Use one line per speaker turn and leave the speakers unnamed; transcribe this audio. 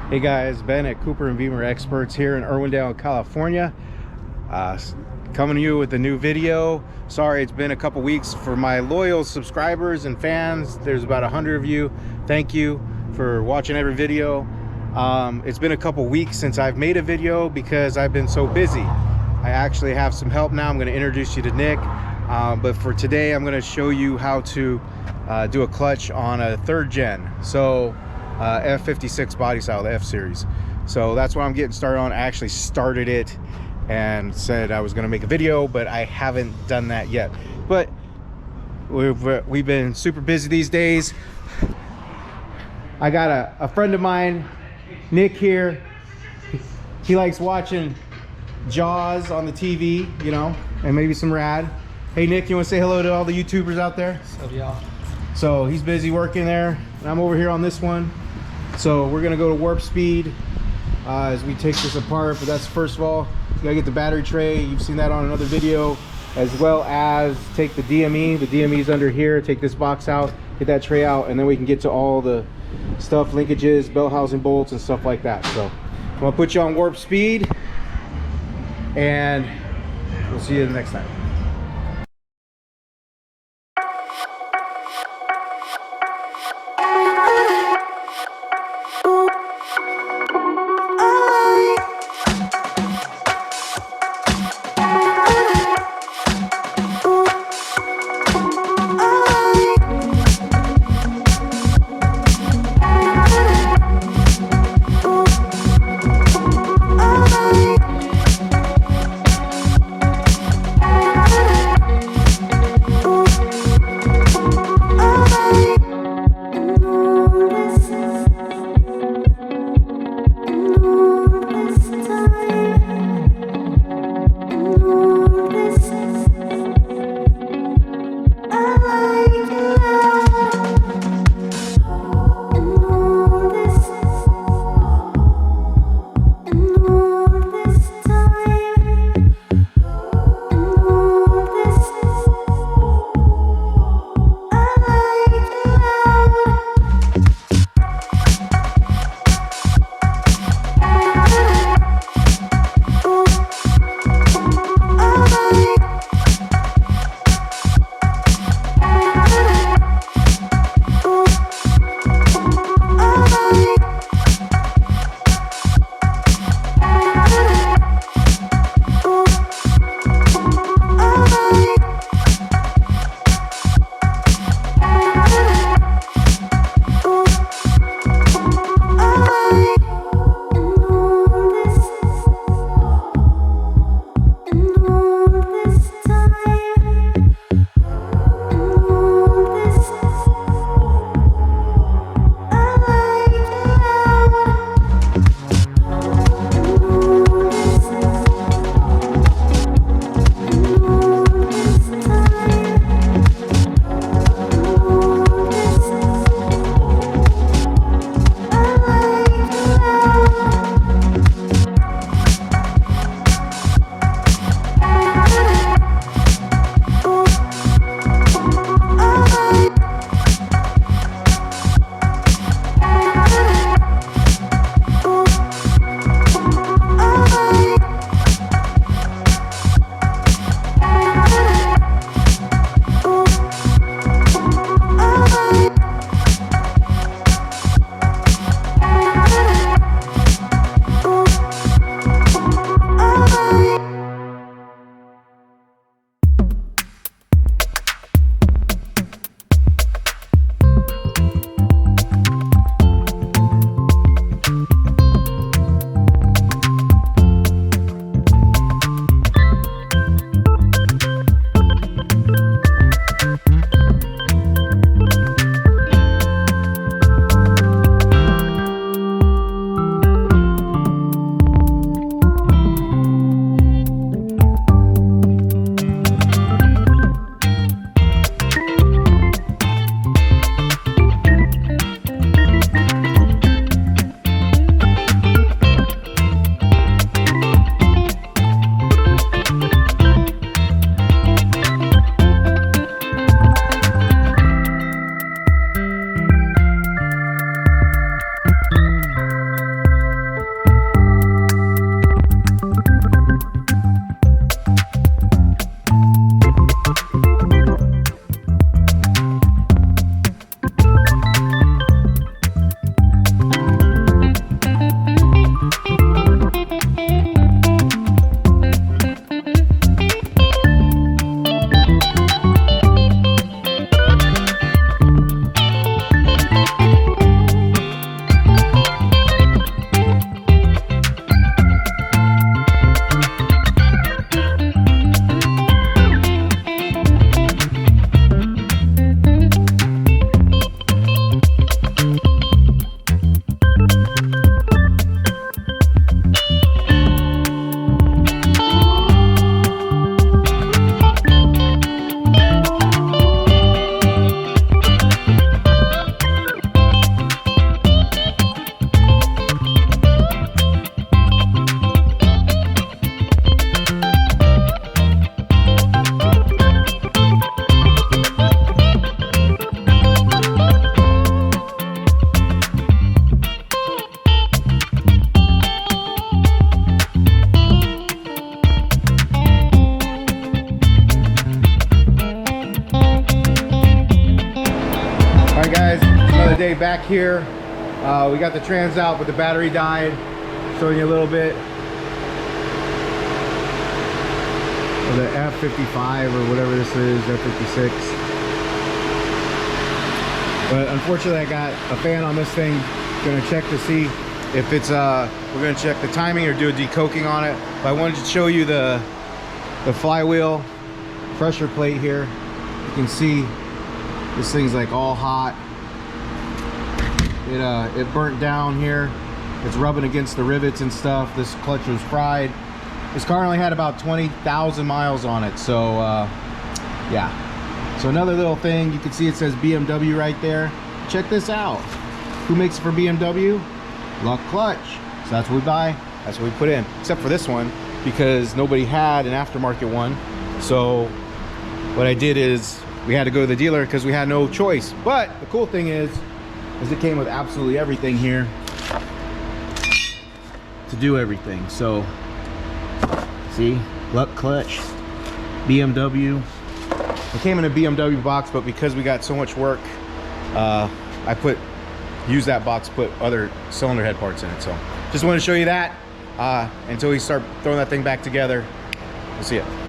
Hey guys, Ben at Cooper and Beamer Experts here in Irwindale, California. Coming to you with a new video. Sorry, it's been a couple weeks. For my loyal subscribers and fans, there's about 100 of you. Thank you for watching every video. It's been a couple weeks since I've made a video because I've been so busy. I actually have some help now. I'm going to introduce you to Nick. But for today, I'm going to show you how to do a clutch on a 3rd gen. So F56 body style, the F series. So that's what I'm getting started on. I actually started it and said I was going to make a video, but I haven't done that yet. But we've been super busy these days. I got a friend of mine, Nick here. He likes watching Jaws on the TV, you know, and maybe some Rad. Hey Nick, you want to say hello to all the YouTubers out there?
What's up, y'all?
So he's busy working there, and I'm over here on this one. So we're gonna go to warp speed as we take this apart. But that's, first of all, you gotta get the battery tray. You've seen that on another video, as well as take the DME. The DME is under here. Take this box out, get that tray out, and then we can get to all the stuff, linkages, bell housing bolts, and stuff like that. So I'm gonna put you on warp speed, and we'll see you the next time. day back here. We got the trans out, but the battery died. Showing you a little bit of the F55 or whatever this is, F56. But unfortunately, I got a fan on this thing. Gonna check to see if it's we're gonna check the timing or do a decoking on it. But I wanted to show you the flywheel pressure plate here. You can see this thing's like all hot. It burnt down here. It's rubbing against the rivets and stuff. This clutch was fried. This car only had about 20,000 miles on it, so yeah. So another little thing, you can see it says BMW right there. Check this out. Who makes it for BMW? Luck Clutch. So that's what we buy, that's what we put in. Except for this one, because nobody had an aftermarket one. So what I did is we had to go to the dealer because we had no choice. But the cool thing is it came with absolutely everything here to do everything. So see, Luck Clutch, BMW. It came in a BMW box, but because we got so much work, I used that box to put other cylinder head parts in it. So just wanted to show you that until we start throwing that thing back together. We'll see it.